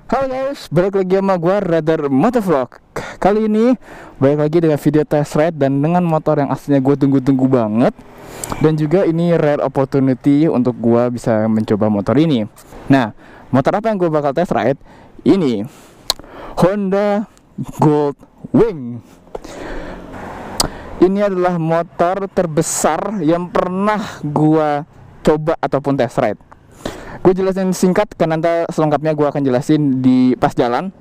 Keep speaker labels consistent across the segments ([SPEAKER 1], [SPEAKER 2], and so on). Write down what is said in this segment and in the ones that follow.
[SPEAKER 1] Halo guys, balik lagi sama gue Radar Motovlog. Kali ini balik lagi dengan video test ride dan dengan motor yang aslinya gue tunggu-tunggu banget. Dan juga ini rare opportunity untuk gue bisa mencoba motor ini. Nah, motor apa yang gue bakal test ride? Ini Honda Goldwing. Ini adalah motor terbesar yang pernah gue coba ataupun test ride. Gue jelasin singkat, kan nanti selengkapnya gue akan jelasin di pas jalan.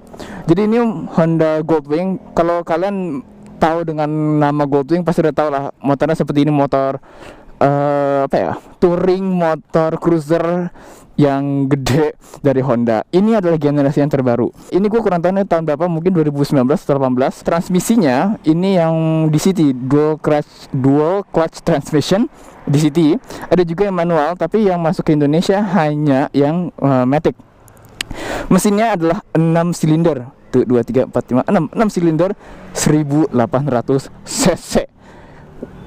[SPEAKER 1] Jadi ini Honda Goldwing. Kalau kalian tahu dengan nama Goldwing pasti udah tahu lah motornya seperti ini, motor touring, motor cruiser yang gede dari Honda. Ini adalah generasi yang terbaru. Ini gue kurang tahu nih tahun berapa, mungkin 2019 atau 18. Transmisinya ini yang DCT, dual clutch transmission DCT. Ada juga yang manual, tapi yang masuk ke Indonesia hanya yang matic. Mesinnya adalah 6 silinder. Tuh 2 3 4 5 6 silinder 1800 cc.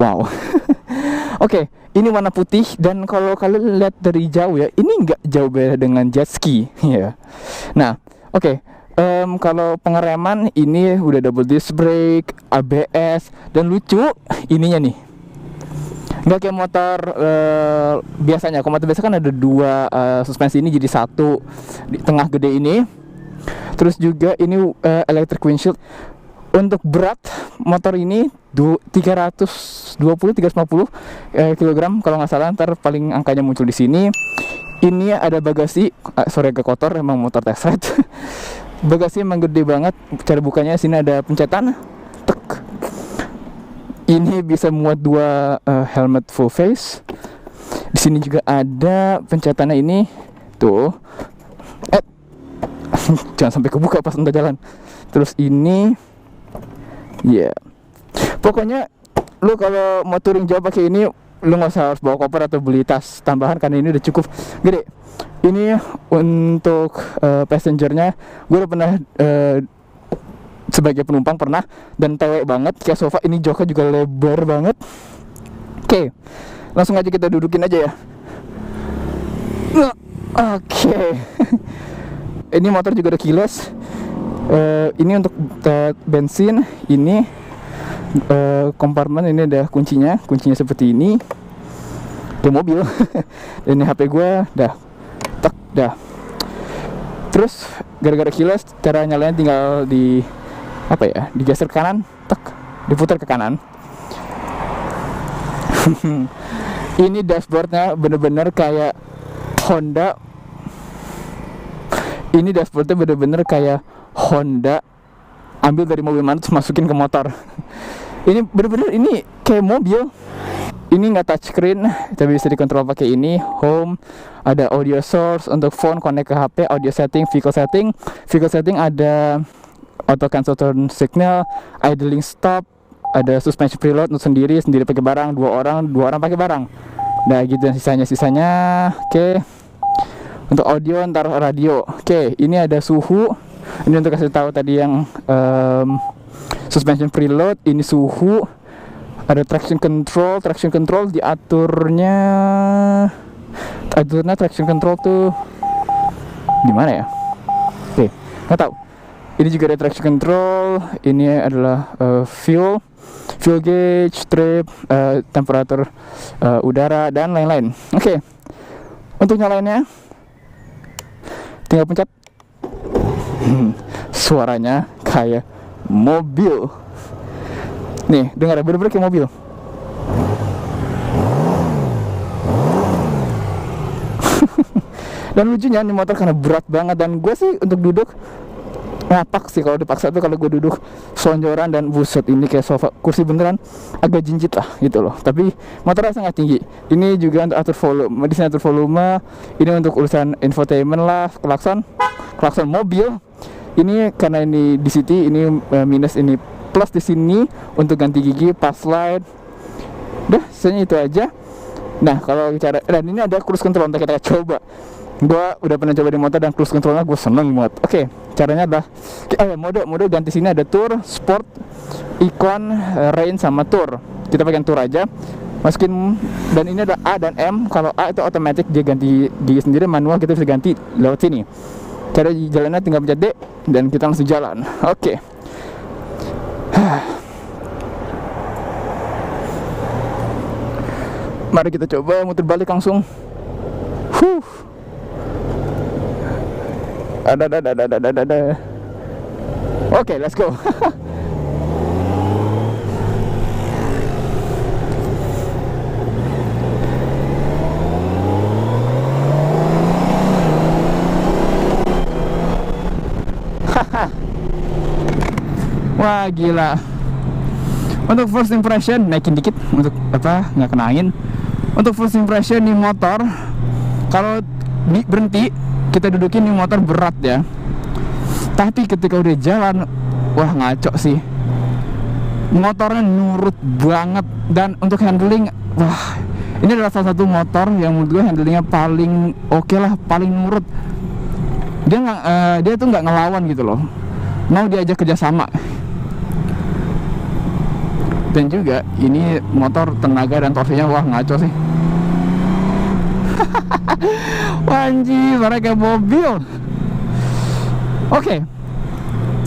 [SPEAKER 1] Wow. Oke, ini warna putih dan kalau kalian lihat dari jauh ya, ini nggak jauh beda dengan jet ski ya. Nah, oke. Kalau pengereman ini udah double disc brake, ABS, dan lucu ininya nih. Nggak kayak motor biasanya. Kalau motor biasa kan ada dua suspensi, ini jadi satu di tengah gede ini. Terus juga ini electric windshield. Untuk berat motor ini 350 kg kalau nggak salah, ntar paling angkanya muncul di sini. Ini ada bagasi, sorry agak kotor, emang motor test ride. Bagasi emang gede banget. Cara bukanya sini ada pencetan. Tek. Ini bisa muat 2 helmet full face. Di sini juga ada pencetannya ini. Tuh. Jangan sampai kebuka pas untuk jalan. Terus ini ya, yeah. Pokoknya lu kalau mau touring jauh pakai ini, lu nggak usah harus bawa koper atau beli tas tambahan karena ini udah cukup gede. Ini untuk passengernya, gue udah pernah sebagai penumpang pernah, dan tewek banget kayak sofa. Ini joknya juga lebar banget. Oke, langsung aja kita dudukin aja ya. Oke. Ini motor juga udah keyless. Ini untuk bensin. Ini kompartemen, ini ada kuncinya seperti ini kayak mobil. Ini HP gue dah. Terus gara-gara keyless, cara nyalain tinggal digeser ke kanan, diputar ke kanan. Ini dashboardnya bener-bener kayak Honda. Ini dashboardnya bener-bener kayak Honda ambil dari mobil mana terus masukin ke motor. Ini bener-bener ini kayak mobil. Ini nggak touchscreen, tapi bisa dikontrol pakai ini. Home, ada audio source untuk phone, connect ke HP, audio setting, vehicle setting. Vehicle setting ada auto cancel turn signal, idling stop, ada suspension preload untuk sendiri pakai barang, dua orang pakai barang. Nah gitu, dan sisanya. Oke. Untuk audio ntar radio. Oke, ini ada suhu. Ini untuk kasih tahu tadi yang suspension preload. Ini suhu. Ada traction control diaturnya traction control tuh di mana ya? Oke, nggak tahu. Ini juga ada traction control. Ini adalah fuel gauge, trip, temperatur udara dan lain-lain. Oke. Untuk nyalainnya tinggal pencet. Suaranya kayak mobil. Nih, dengar, bener-bener kayak mobil. Dan lucunya nih motor karena berat banget, dan gue sih untuk duduk ngapak sih kalau dipaksa tuh. Kalau gue duduk selonjoran dan buset, ini kayak sofa, kursi beneran agak jinjit lah gitu loh. Tapi motornya sangat tinggi. Ini juga untuk atur volume, di sini atur volume. Ini untuk urusan infotainment lah, klakson mobil. Ini karena ini di city, ini minus, ini plus di sini untuk ganti gigi, pass light. Udah, sisanya itu aja. Nah, kalau bicara, dan ini ada cruise control, nanti kita coba. Gue udah pernah coba di motor dan cruise controlnya gue seneng banget. Oke, caranya adalah mode ganti sini ada tour, sport, icon, rain sama tour. Kita pakai tour aja. Masukin, dan ini ada A dan M. Kalau A itu otomatis dia ganti gigi sendiri, manual kita bisa ganti lewat sini. Cara jalannya tinggal pencet D dan kita langsung jalan. Oke. Mari kita coba muter balik langsung. Ada. Oke, let's go. Wah, gila. Untuk first impression, naikin dikit untuk apa, nggak kena angin. Untuk first impression nih motor, kalau berhenti kita dudukin nih motor berat ya. Tapi ketika udah jalan, wah ngaco sih. Motornya nurut banget, dan untuk handling, wah ini adalah salah satu motor yang menurut gue handlingnya paling oke lah, paling nurut. Dia tuh nggak ngelawan gitu loh, mau diajak kerjasama. Dan juga ini motor tenaga dan torsinya wah ngaco sih. Wanji, suara kayak mobil. Oke.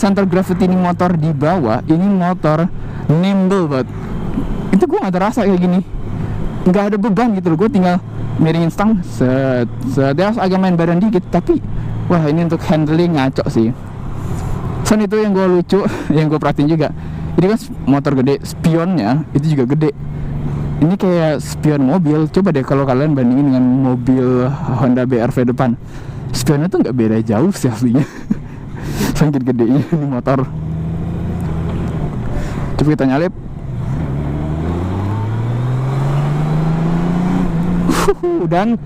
[SPEAKER 1] Center gravity ini motor di bawah, ini motor nimble banget. Itu gue gak ada rasa kayak gini, gak ada beban gitu loh. Gue tinggal miringin stang, dia agak main badan dikit. Tapi wah, ini untuk handling ngaco sih. Selain itu yang gue lucu, yang gue perhatiin juga, ini kan motor gede, spionnya itu juga gede. Ini kayak spion mobil. Coba deh kalau kalian bandingin dengan mobil Honda BR-V depan, spionnya tuh nggak beda jauh sih aslinya. Saking gedenya ini motor. Coba kita nyalip. Dan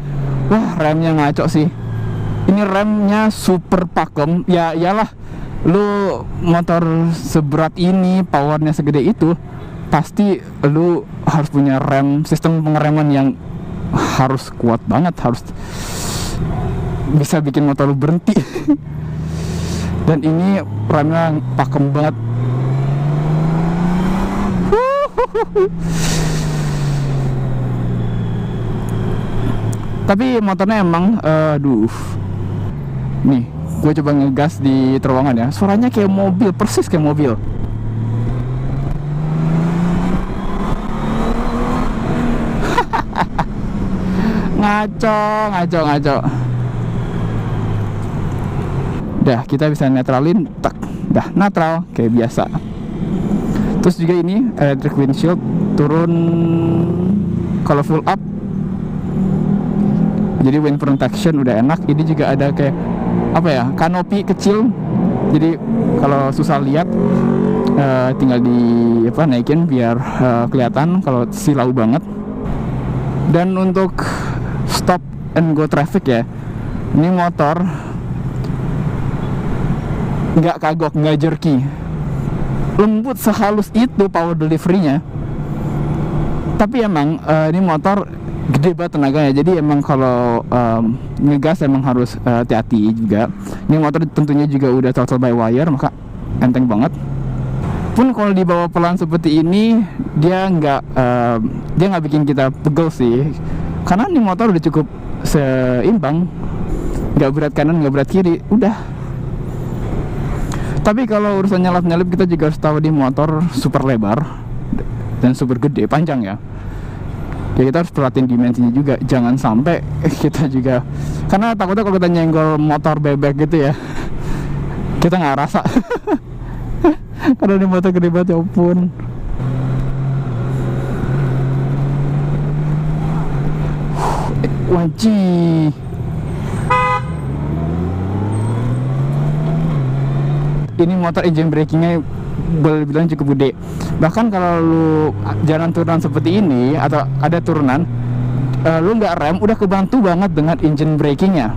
[SPEAKER 1] wah, remnya ngaco sih. Ini remnya super pakem. Ya iyalah, lu motor seberat ini, powernya segede itu, pasti lu harus punya sistem pengereman yang harus kuat banget, harus bisa bikin motor lu berhenti. Dan ini remnya pakem banget. Tapi motornya emang nih, gue coba ngegas di terowongan ya, suaranya kayak mobil, persis kayak mobil. Ngaco. Dah, kita bisa netralin, tak, dah netral kayak biasa. Terus juga ini electric windshield, turun kalau full up, jadi wind protection udah enak. Ini juga ada kayak apa ya, kanopi kecil, jadi kalau susah lihat tinggal di naikin biar kelihatan kalau silau banget. Dan untuk stop and go traffic ya, ini motor nggak kagok, nggak jerky, lembut sehalus itu power delivery-nya. Tapi emang ini motor gede banget tenaganya, jadi emang kalau ngegas emang harus hati-hati juga. Ini motor tentunya juga udah throttle by wire, maka enteng banget. Pun kalau dibawa pelan seperti ini, dia nggak bikin kita pegel sih, karena ini motor udah cukup seimbang, nggak berat kanan nggak berat kiri, udah. Tapi kalau urusan nyalip kita juga harus tahu, di motor super lebar dan super gede, panjang ya. Ya kita harus perhatiin dimensinya juga, jangan sampai kita juga, karena takutnya kalau kita nyenggol motor bebek gitu ya, kita nggak rasa. Karena ini motor gede banget, ya ampun. Wajib. Ini motor engine braking-nya boleh dibilang cukup gede. Bahkan kalau lu jalan turunan seperti ini atau ada turunan, lu nggak rem, udah kebantu banget dengan engine braking-nya.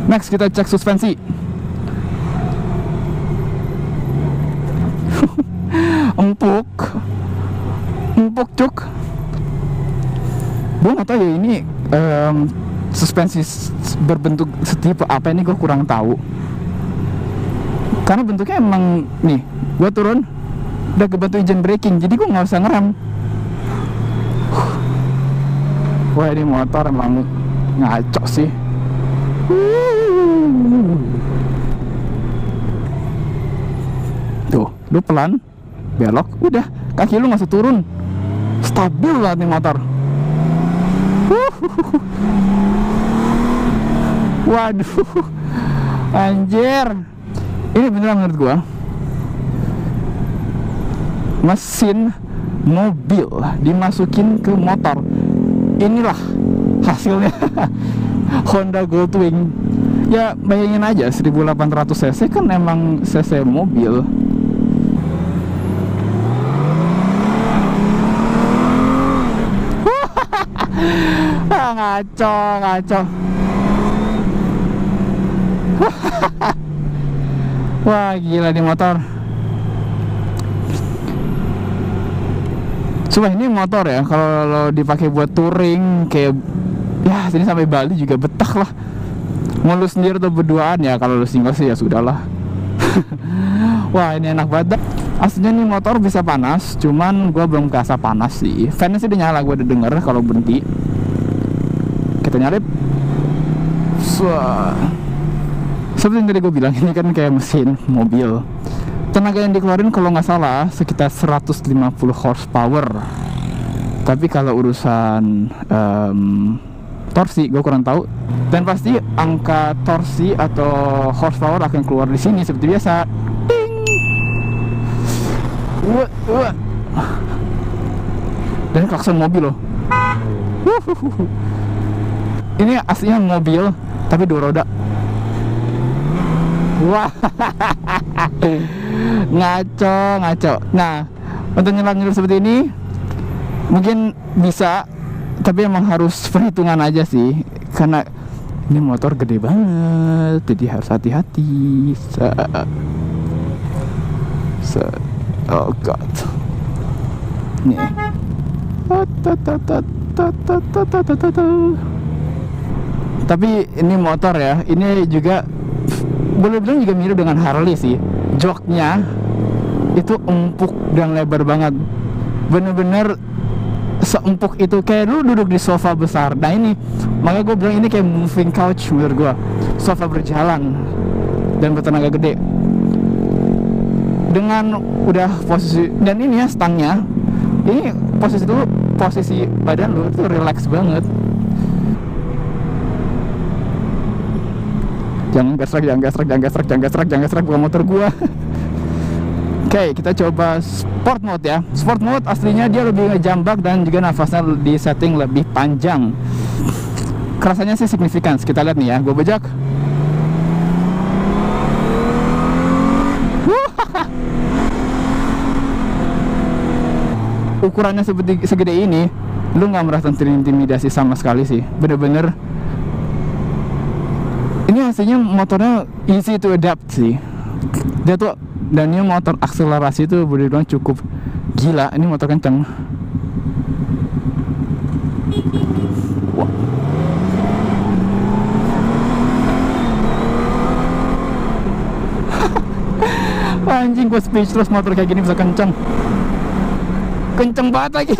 [SPEAKER 1] Next kita cek suspensi. empuk cuk. Gue nggak tahu ya ini suspensi berbentuk setipe apa, ini gue kurang tahu. Karena bentuknya emang nih, gue turun udah kebantu engine braking, jadi gue nggak usah ngerem. Wah, ini motor emang ngaco sih. Tuh, lu pelan, belok, udah, kaki lu nggak usah turun, stabil banget nih motor. Waduh, anjir, ini beneran menurut gua mesin mobil dimasukin ke motor. Inilah hasilnya. Honda Goldwing. Ya bayangin aja, 1800 cc kan emang cc mobil. Ngaco. Wah, gila nih motor. Coba ini motor ya, kalau dipakai buat touring kayak ya sini sampai Bali juga betah lah. Mau lu sendiri atau berduaan ya, kalau lu single sih ya sudahlah. Wah, ini enak banget. Aslinya nih motor bisa panas, cuman gua belum kerasa panas sih. Fan-nya sih udah nyala, gua udah denger kalau berhenti. Kita nyalip. Seperti yang tadi gue bilang, ini kan kayak mesin mobil. Tenaga yang dikeluarin kalau nggak salah sekitar 150 horsepower. Tapi kalau urusan torsi gue kurang tahu. Dan pasti angka torsi atau horsepower akan keluar di sini seperti biasa. Ding. Dan klakson mobil loh. Ini aslinya mobil tapi dua roda. Wah, ngaco. Nah, untuk nyelam seperti ini mungkin bisa, tapi emang harus perhitungan aja sih, karena ini motor gede banget, jadi harus hati-hati. Oh god, nih. Tapi ini motor ya, ini juga boleh bilang juga mirip dengan Harley sih. Joknya itu empuk dan lebar banget, bener-bener seempuk itu, kayak lu duduk di sofa besar. Nah ini, makanya gue bilang ini kayak moving couch menurut gue. Sofa berjalan dan bertenaga gede. Dengan udah posisi, dan ini ya stangnya, ini posisi badan lu itu relax banget. Jangan gesrek, bukan motor gua. Oke, kita coba sport mode ya. Sport mode aslinya dia lebih ngejambak dan juga nafasnya di setting lebih panjang. Kerasanya sih signifikan. Kita lihat nih ya, gua bejak. Ukurannya seperti segede ini, lu nggak merasa terintimidasi sama sekali sih. Bener-bener ini hasilnya motornya easy to adapt sih. Dia tuh, dan ini motor akselerasi itu boleh bilang cukup gila. Ini motor kenceng. Anjing, gue speechless, motor kayak gini bisa kenceng banget lagi.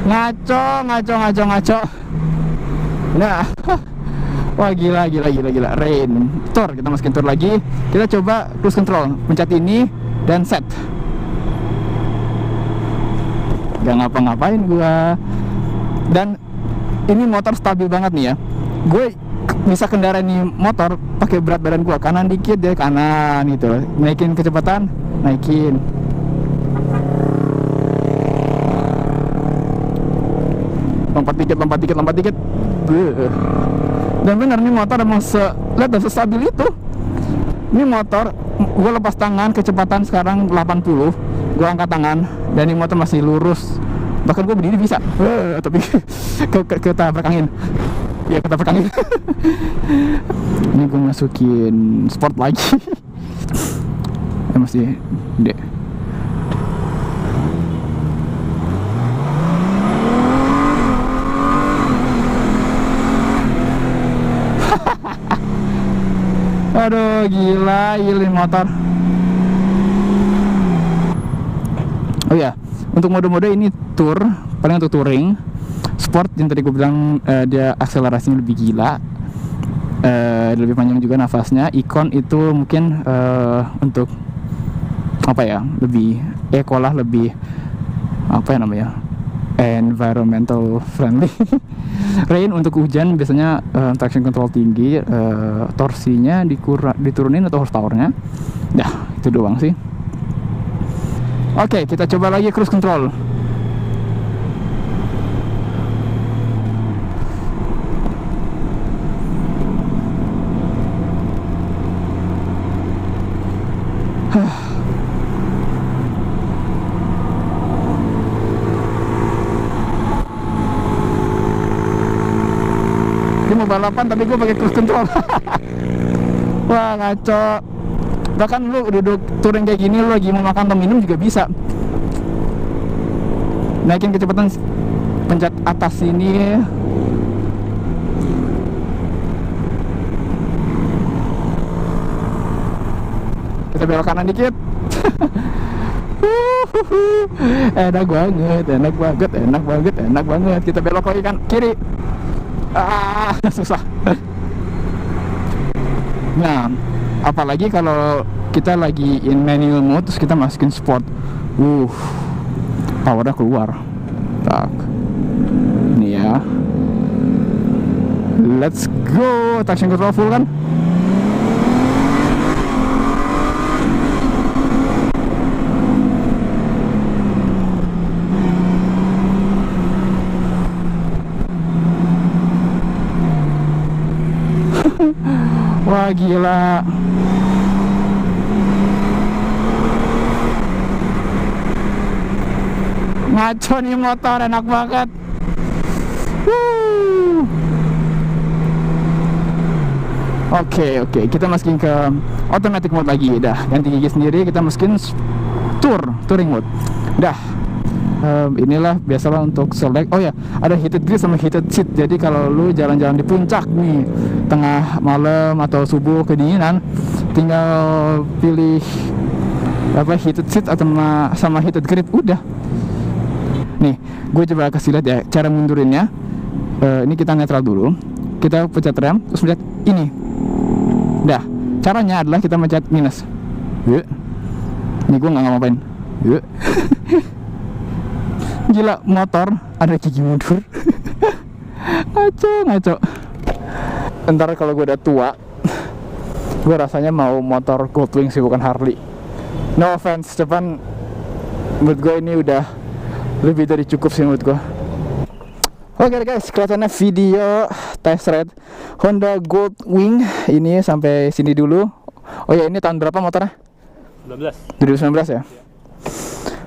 [SPEAKER 1] Ngaco. Nah, wah gila. Rain. Tor, kita masukin tor lagi. Kita coba cruise control, pencet ini dan set. Gak ngapa-ngapain gua. Dan ini motor stabil banget nih ya. Gue bisa kendaraan ini motor pakai berat badan gua, kanan dikit dia kanan gitu. Naikin kecepatan, naikin. Lompat dikit. Dan bener nih motor emang lihat sestabil itu. Ini motor gue lepas tangan, kecepatan sekarang 80, gue angkat tangan dan ini motor masih lurus. Bahkan gue berdiri bisa, tapi ketabrak angin. Ya ketabrak angin. Ini gue masukin sport lagi. Masih dek. Waduh, gila ini motor. Oh ya, untuk mode-mode ini tour, paling untuk touring. Sport yang tadi gue bilang dia akselerasinya lebih gila, lebih panjang juga nafasnya. Icon itu mungkin untuk apa ya, lebih eco lah, lebih apa ya namanya, environmental friendly. Rain untuk hujan biasanya traction control tinggi, torsinya diturunin atau horsepowernya. Dah, itu doang sih. Oke, kita coba lagi cruise control. Ini mau balapan tapi gue pakai cruise control. Wah, ngaco. Bahkan lu duduk touring kayak gini, lu lagi mau makan atau minum juga bisa. Naikin kecepatan, pencet atas ini. Kita belok kanan dikit. Enak banget, enak banget, enak banget, enak banget. Kita belok lagi kan kiri. Susah. Nah, apalagi kalau kita lagi in manual mode terus kita masukin sport, powernya keluar. Tak, ini ya. Let's go, traction control full kan? Wah, gila. Ngaco nih motor, enak banget. Oke, kita masukin ke automatic mode lagi. Dah, ganti gigi sendiri, kita masukin touring mode. Dah. Inilah biasalah untuk select. Oh ya, ada heated grip sama heated seat. Jadi kalau lu jalan-jalan di puncak nih, tengah malam atau subuh kedinginan, tinggal pilih apa, heated seat atau sama heated grip, udah. Nih, gue coba kasih lihat ya cara mundurinnya. Ini kita netral dulu, kita pencet rem, terus pencet ini. Dah, caranya adalah kita pencet minus. Ini gue nggak ngapain. Gila, motor ada gigi mundur. Ngaco. Ntar kalau gue udah tua, gue rasanya mau motor Goldwing sih, bukan Harley. No offense, cuman menurut gue ini udah lebih dari cukup sih menurut gue. Oke guys, kelihatannya video test ride Honda Goldwing ini sampai sini dulu. Oh ya, ini tahun berapa motornya? 2019 ya?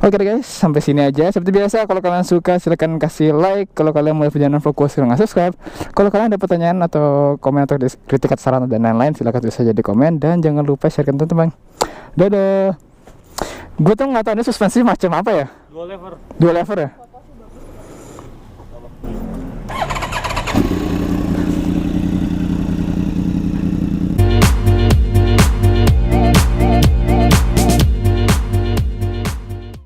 [SPEAKER 1] Oke guys, sampai sini aja. Seperti biasa, kalau kalian suka silahkan kasih like. Kalau kalian mau perjalanan fokus, silahkan subscribe. Kalau kalian ada pertanyaan atau komen atau kritik atau saran dan lain-lain, silahkan tulis saja di komen. Dan jangan lupa share ke teman-teman. Dadah. Gue tuh nggak tahu ini suspensi macam apa ya? Dual lever ya?